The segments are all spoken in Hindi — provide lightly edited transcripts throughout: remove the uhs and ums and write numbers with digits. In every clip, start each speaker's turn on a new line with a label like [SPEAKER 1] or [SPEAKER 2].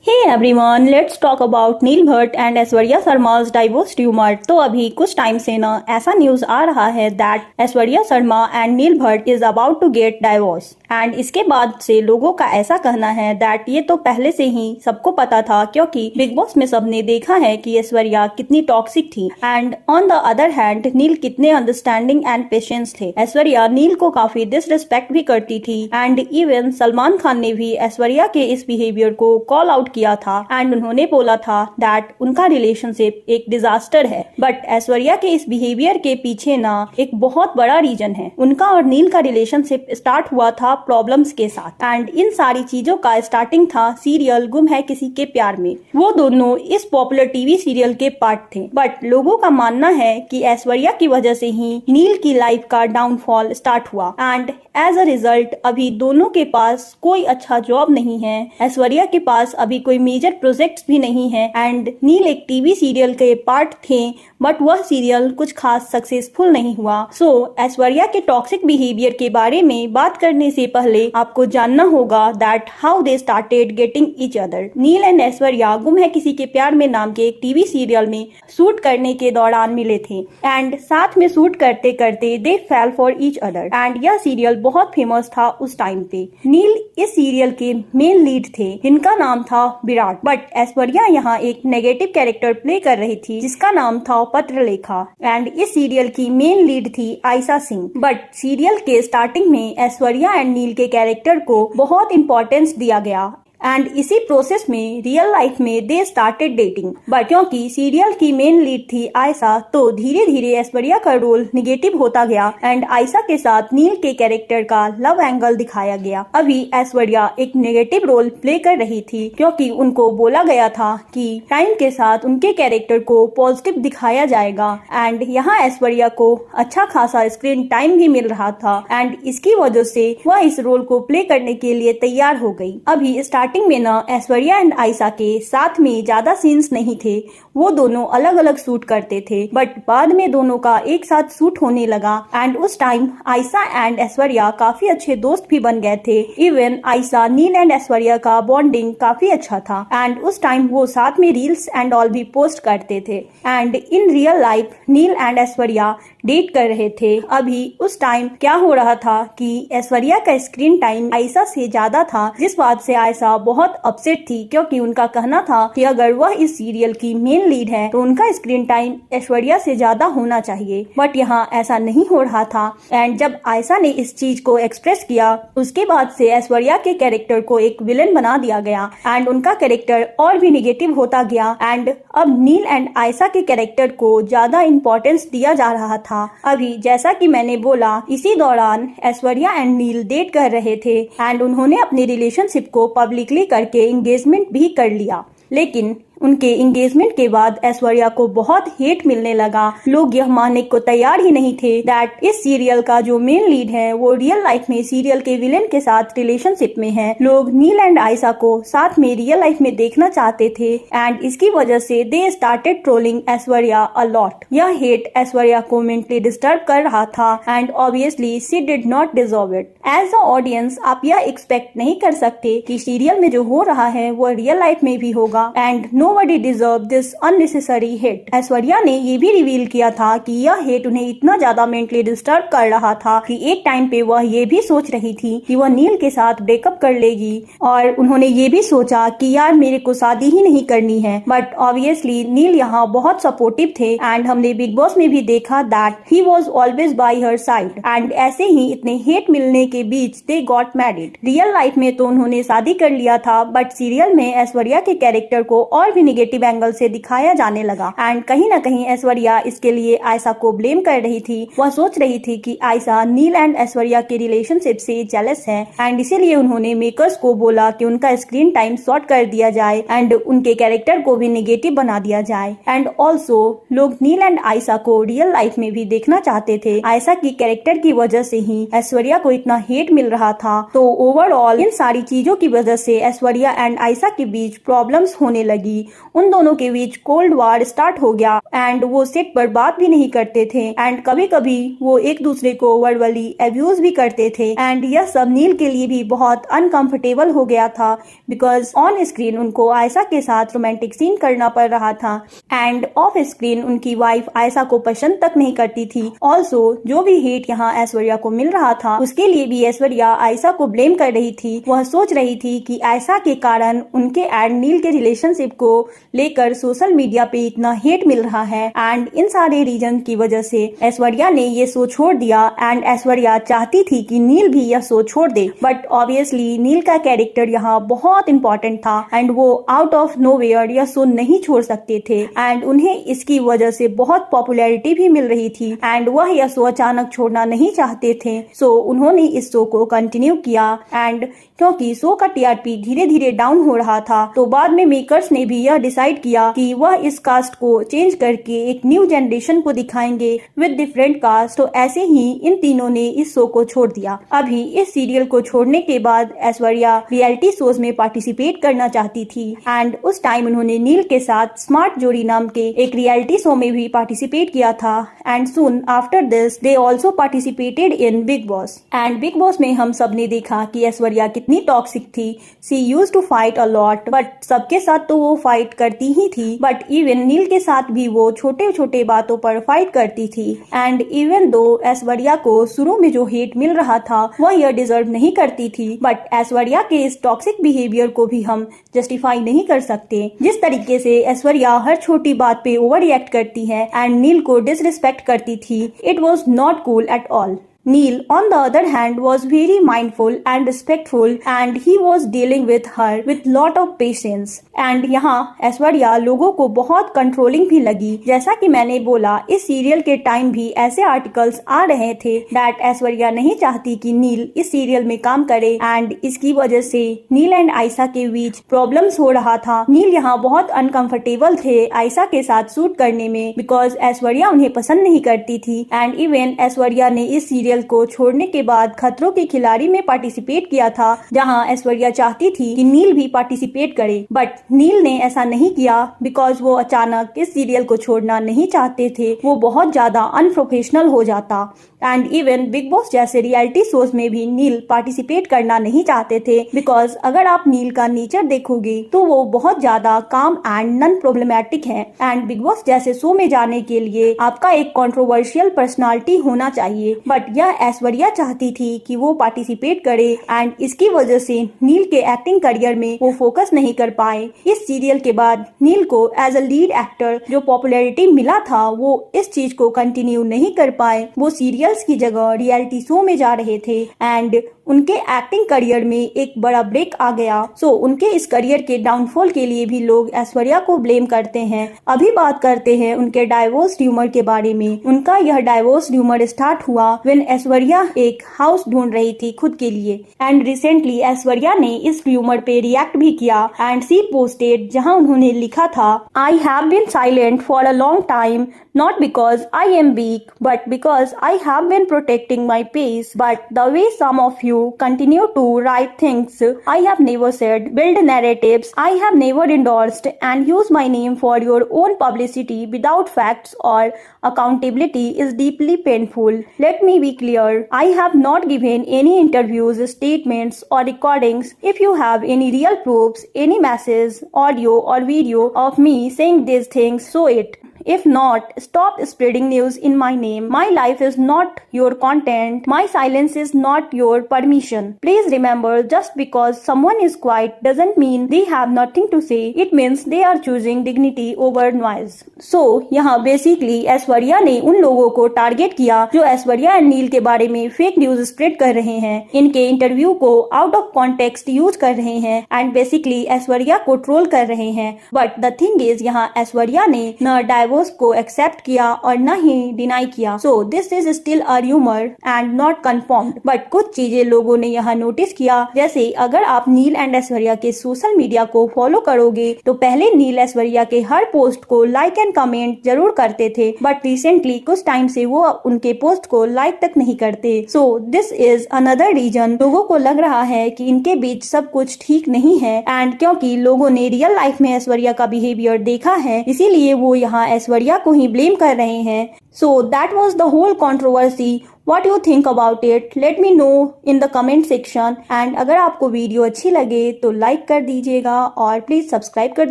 [SPEAKER 1] Hey everyone, let's talk about Neel Bhatt and Aishwarya Sharma's divorce rumour. तो अभी कुछ टाइम से ना ऐसा न्यूज आ रहा है that Aishwarya Sharma and Neel Bhatt is about to get divorce and इसके बाद से लोगों का ऐसा कहना है दैट ये तो पहले से ही सबको पता था, क्योंकि बिग बॉस में सबने देखा है कि ऐश्वर्या कितनी टॉक्सिक थी and on the other hand Neel कितने अंडरस्टैंडिंग एंड पेशेंस थे। ऐश्वर्या नील को काफी डिसरिस्पेक्ट भी करती थी एंड इवन सलमान खान ने भी ऐश्वर्या के इस बिहेवियर को कॉल आउट किया था एंड उन्होंने बोला था दैट उनका रिलेशनशिप एक डिजास्टर है। बट ऐश्वर्या के इस बिहेवियर के पीछे ना एक बहुत बड़ा रीजन है। उनका और नील का रिलेशनशिप स्टार्ट हुआ था प्रॉब्लम्स के साथ एंड इन सारी चीजों का स्टार्टिंग था सीरियल गुम है किसी के प्यार में। वो दोनों इस पॉपुलर टीवी सीरियल के पार्ट थे, बट लोगों का मानना है कि ऐश्वर्या की वजह से ही नील की लाइफ का डाउनफॉल स्टार्ट हुआ एंड एज अ रिजल्ट अभी दोनों के पास कोई अच्छा जॉब नहीं है। ऐश्वर्या के पास अभी कोई मेजर प्रोजेक्ट्स भी नहीं है एंड नील एक टीवी सीरियल के पार्ट थे, बट वह सीरियल कुछ खास सक्सेसफुल नहीं हुआ। सो ऐश्वर्या के टॉक्सिक बिहेवियर के बारे में बात करने से पहले आपको जानना होगा that how they started getting each other. Neel and Aishwarya गुम है किसी के प्यार में नाम के एक टीवी सीरियल में शूट करने के दौरान मिले थे एंड साथ में शूट करते करते they fell for each other and यह सीरियल बहुत फेमस था उस टाइम पे। नील इस सीरियल के मेन लीड थे जिनका नाम था विराट, बट ऐश्वर्या यहाँ एक नेगेटिव कैरेक्टर प्ले कर रही थी जिसका नाम था पत्रलेखा एंड इस सीरियल की मेन लीड थी आयशा सिंह। बट सीरियल के स्टार्टिंग में ऐश्वर्या एंड नील के कैरेक्टर को बहुत इंपॉर्टेंस दिया गया एंड इसी प्रोसेस में रियल लाइफ में दे स्टार्टेड डेटिंग। बट क्योंकि सीरियल की मेन लीड थी आयशा, तो धीरे धीरे ऐश्वर्या का रोल निगेटिव होता गया एंड आयशा के साथ नील के कैरेक्टर का लव एंगल दिखाया गया। अभी ऐश्वर्या एक नेगेटिव रोल प्ले कर रही थी क्योंकि उनको बोला गया था कि टाइम के साथ उनके कैरेक्टर को पॉजिटिव दिखाया जाएगा एंड यहाँ ऐश्वर्या को अच्छा खासा स्क्रीन टाइम भी मिल रहा था एंड इसकी वजह से वह इस रोल को प्ले करने के लिए तैयार हो गई। अभी स्टार्टिंग में ना ऐश्वर्या एंड आयशा के साथ में ज्यादा सीन्स नहीं थे, वो दोनों अलग अलग शूट करते थे, बट बाद में दोनों का एक साथ शूट होने लगा एंड उस टाइम आयशा एंड ऐश्वर्या काफी अच्छे दोस्त भी बन गए थे। इवन आयशा नील एंड ऐश्वर्या का बॉन्डिंग काफी अच्छा था एंड उस टाइम वो साथ में रील्स एंड ऑल भी पोस्ट करते थे and in real life Neel and Aishwarya date कर रहे थे। अभी उस टाइम क्या हो रहा था कि ऐश्वर्या का स्क्रीन टाइम आयशा से ज्यादा था, जिस बात से आयशा बहुत अपसेट थी क्योंकि उनका कहना था कि अगर वह इस सीरियल की मेन लीड है तो उनका स्क्रीन टाइम ऐश्वर्या से ज्यादा होना चाहिए, बट यहाँ ऐसा नहीं हो रहा था एंड जब आयशा ने इस चीज को एक्सप्रेस किया उसके बाद से ऐश्वर्या के कैरेक्टर को एक विलेन बना दिया गया एंड उनका कैरेक्टर और भी निगेटिव होता गया एंड अब नील एंड आयशा के कैरेक्टर को ज्यादा इंपॉर्टेंस दिया जा रहा था। अभी जैसा कि मैंने बोला, इसी दौरान ऐश्वर्या एंड नील डेट कर रहे थे एंड उन्होंने अपने रिलेशनशिप को पब्लिकली करके एंगेजमेंट भी कर लिया, लेकिन उनके एंगेजमेंट के बाद ऐश्वर्या को बहुत हेट मिलने लगा। लोग यह मानने को तैयार ही नहीं थे दैट इस सीरियल का जो मेन लीड है वो रियल लाइफ में सीरियल के विलेन के साथ रिलेशनशिप में है। लोग नील एंड आयशा को साथ में रियल लाइफ में देखना चाहते थे एंड इसकी वजह से they started trolling Aishwarya a lot. यह हेट ऐश्वर्या को मेंटली डिस्टर्ब कर रहा था and obviously she did not deserve it. As a audience आप यह एक्सपेक्ट नहीं कर सकते कि सीरियल में जो हो रहा है वो रियल लाइफ में भी होगा and Nobody deserved this unnecessary hate। Aishwarya ने ये भी रिवील किया था कि यह हेट उन्हें इतना ज्यादा मेंटली डिस्टर्ब कर रहा था कि एक टाइम पे वह ये भी सोच रही थी कि वह नील के साथ ब्रेकअप कर लेगी और उन्होंने ये भी सोचा कि यार मेरे को शादी ही नहीं करनी है, बट ऑब्वियसली नील यहाँ बहुत सपोर्टिव थे एंड हमने बिग बॉस में भी देखा that he was always by her side and ऐसे ही इतने हेट मिलने के बीच they got married. Real life में तो उन्होंने शादी कर लिया था, बट सीरियल में ऐश्वर्या के कैरेक्टर को और भी निगेटिव एंगल से दिखाया जाने लगा एंड कहीं ना कहीं ऐश्वर्या इसके लिए आयशा को ब्लेम कर रही थी। वह सोच रही थी कि आयशा नील एंड ऐश्वर्या के रिलेशनशिप से जेलस है एंड इसीलिए उन्होंने मेकर्स को बोला कि उनका स्क्रीन टाइम शॉर्ट कर दिया जाए एंड उनके कैरेक्टर को भी निगेटिव बना दिया जाए एंड ऑल्सो लोग नील एंड आयशा को रियल लाइफ में भी देखना चाहते थे। आयशा की कैरेक्टर की वजह से ही ऐश्वर्या को इतना हेट मिल रहा था, तो ओवरऑल इन सारी चीजों की वजह से ऐश्वर्या एंड आयशा के बीच प्रॉब्लम्स होने लगी उन दोनों के बीच कोल्ड वार स्टार्ट हो गया एंड वो सेट पर बात भी नहीं करते थे एंड कभी कभी वो एक दूसरे को वर्बली एब्यूज भी करते थे एंड यह सब नील के लिए भी बहुत अनकंफर्टेबल हो गया था बिकॉज ऑन स्क्रीन उनको आयशा के साथ रोमांटिक सीन करना पड़ रहा था एंड ऑफ स्क्रीन उनकी वाइफ आयशा को पसंद तक नहीं करती थी। ऑल्सो जो भी हेट यहाँ ऐश्वर्या को मिल रहा था उसके लिए भी ऐश्वर्या आयशा को ब्लेम कर रही थी। वह सोच रही थी कि आयशा के कारण उनके एंड नील के रिलेशनशिप को लेकर सोशल मीडिया पे इतना हेट मिल रहा है एंड इन सारे रीजन की वजह से ऐश्वर्या ने ये शो छोड़ दिया एंड ऐश्वर्या चाहती थी कि नील भी यह शो छोड़ दे बट ऑब्वियसली नील का कैरेक्टर यहाँ बहुत इंपॉर्टेंट था एंड वो आउट ऑफ नोवेयर यह शो नहीं छोड़ सकते थे एंड उन्हें इसकी वजह से बहुत पॉपुलैरिटी भी मिल रही थी एंड वह यह शो अचानक छोड़ना नहीं चाहते थे। सो उन्होंने इस शो को कंटिन्यू किया एंड क्योंकि शो का टीआरपी धीरे धीरे डाउन हो रहा था तो बाद में मेकर्स ने भी यह डिसाइड किया कि वह इस कास्ट को चेंज करके एक न्यू जनरेशन को दिखाएंगे विद डिफरेंट कास्ट। तो ऐसे ही इन तीनों ने इस शो को छोड़ दिया। अभी इस सीरियल को छोड़ने के बाद ऐश्वर्या रियलिटी शोज में पार्टिसिपेट करना चाहती थी एंड उस टाइम उन्होंने नील के साथ स्मार्ट जोड़ी नाम के एक रियलिटी शो में भी पार्टिसिपेट किया था and soon after this they also participated in big boss and big boss में हम सब ने देखा कि ऐश्वर्या कितनी टॉक्सिक थी। She used to fight a lot but सबके साथ तो वो फाइट करती ही थी बट इवन नील के साथ भी वो छोटे छोटे बातों पर फाइट करती थी एंड इवन दो ऐश्वर्या को शुरू में जो हेट मिल रहा था वह यह डिजर्व नहीं करती थी बट ऐश्वर्या के इस टॉक्सिक बिहेवियर को भी हम जस्टिफाई नहीं कर सकते। जिस तरीके से ऐश्वर्या हर छोटी बात पे ओवर रिएक्ट करती है एंड नील को डिसरिस्पेक्ट करती थी, it was not cool at all. Neil, on the other hand, was very mindful and respectful and he was dealing with her with lot of patience. And यहाँ ऐश्वर्या लोगों को बहुत कंट्रोलिंग भी लगी। जैसा कि मैंने बोला इस सीरियल के टाइम भी ऐसे आर्टिकल्स आ रहे थे दैट ऐश्वर्या नहीं चाहती कि नील इस सीरियल में काम करे एंड इसकी वजह से नील एंड आयशा के बीच प्रॉब्लम्स हो रहा था। नील यहाँ बहुत अनकंफर्टेबल थे आयशा के साथ शूट करने में बिकॉज ऐश्वर्या उन्हें पसंद नहीं करती थी एंड इवन ऐश्वर्या ने इस सीरियल को छोड़ने के बाद खतरों के खिलाड़ी में पार्टिसिपेट किया था जहां ऐश्वर्या चाहती थी कि नील भी पार्टिसिपेट करे बट नील ने ऐसा नहीं किया बिकॉज वो अचानक इस सीरियल को छोड़ना नहीं चाहते थे। वो बहुत ज्यादा अनप्रोफेशनल हो जाता एंड इवन बिग बॉस जैसे रियलिटी शोज में भी नील पार्टिसिपेट करना नहीं चाहते थे बिकॉज अगर आप नील का नेचर देखोगे तो वो बहुत ज्यादा काम एंड नॉन प्रॉब्लमैटिक है एंड बिग बॉस जैसे शो में जाने के लिए आपका एक कंट्रोवर्शियल पर्सनालिटी होना चाहिए बट यह ऐश्वर्या चाहती थी कि वो पार्टिसिपेट करे एंड इसकी वजह से नील के एक्टिंग करियर में वो फोकस नहीं कर पाए। इस सीरियल के बाद नील को एज अ लीड एक्टर जो पॉपुलैरिटी मिला था वो इस चीज को कंटिन्यू नहीं कर पाए। वो सीरियल्स की जगह रियलिटी शो में जा रहे थे एंड उनके एक्टिंग करियर में एक बड़ा ब्रेक आ गया। सो उनके इस करियर के डाउनफॉल के लिए भी लोग ऐश्वर्या को ब्लेम करते हैं। अभी बात करते हैं उनके डाइवोर्स र्यूमर के बारे में। उनका यह डाइवोर्स र्यूमर स्टार्ट हुआ व्हेन ऐश्वर्या एक हाउस ढूंढ रही थी खुद के लिए एंड रिसेंटली ऐश्वर्या ने इस र्यूमर पे रिएक्ट भी किया एंड सी पोस्टेड जहां उन्होंने लिखा था I have been silent for a long time not because I am weak but because I have been protecting my peace but the way some of you continue to write things I have never said, build narratives I have never endorsed and use my name for your own publicity without facts or accountability is deeply painful. Let me be clear, I have not given any interviews, statements or recordings. If you have any real proofs, any message, audio or video of me saying these things, show it. If not, stop spreading news in my name. My life is not your content. My silence is not your permission. Please remember, just because someone is quiet doesn't mean they have nothing to say. It means they are choosing dignity over noise. So, यहाँ basically ऐश्वर्या ने उन लोगों को टारगेट किया जो ऐश्वर्या एंड नील के बारे में फेक न्यूज स्प्रेड कर रहे हैं, इनके इंटरव्यू को आउट ऑफ कॉन्टेक्स्ट यूज कर रहे हैं एंड बेसिकली ऐश्वर्या को ट्रोल कर रहे हैं। बट द थिंग इज यहाँ ऐश्वर्या ने न डाइवोर्स को एक्सेप्ट किया और न ही डिनाई किया। सो this is still a rumour and not confirmed, but कुछ चीजें लोगों ने यहाँ नोटिस किया। जैसे अगर आप नील एंड ऐश्वर्या के सोशल मीडिया को फॉलो करोगे तो पहले नील ऐश्वर्या के हर पोस्ट को लाइक एंड कमेंट जरूर करते थे, बट रिसेंटली कुछ टाइम से वो उनके पोस्ट को लाइक तक नहीं करते। So this is another reason. लोगों को लग रहा है कि इनके बीच सब कुछ ठीक नहीं है, एंड क्योंकि लोगों ने रियल लाइफ में ऐश्वर्या का बिहेवियर देखा है, इसीलिए वो यहाँ ऐश्वर्या को ही ब्लेम कर रहे हैं। So that was the whole controversy. What you think about it? Let me know in the comment section. And अगर आपको वीडियो अच्छी लगे तो लाइक कर दीजिएगा और प्लीज सब्सक्राइब कर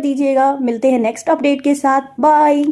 [SPEAKER 1] दीजिएगा। मिलते हैं नेक्स्ट अपडेट के साथ। बाय।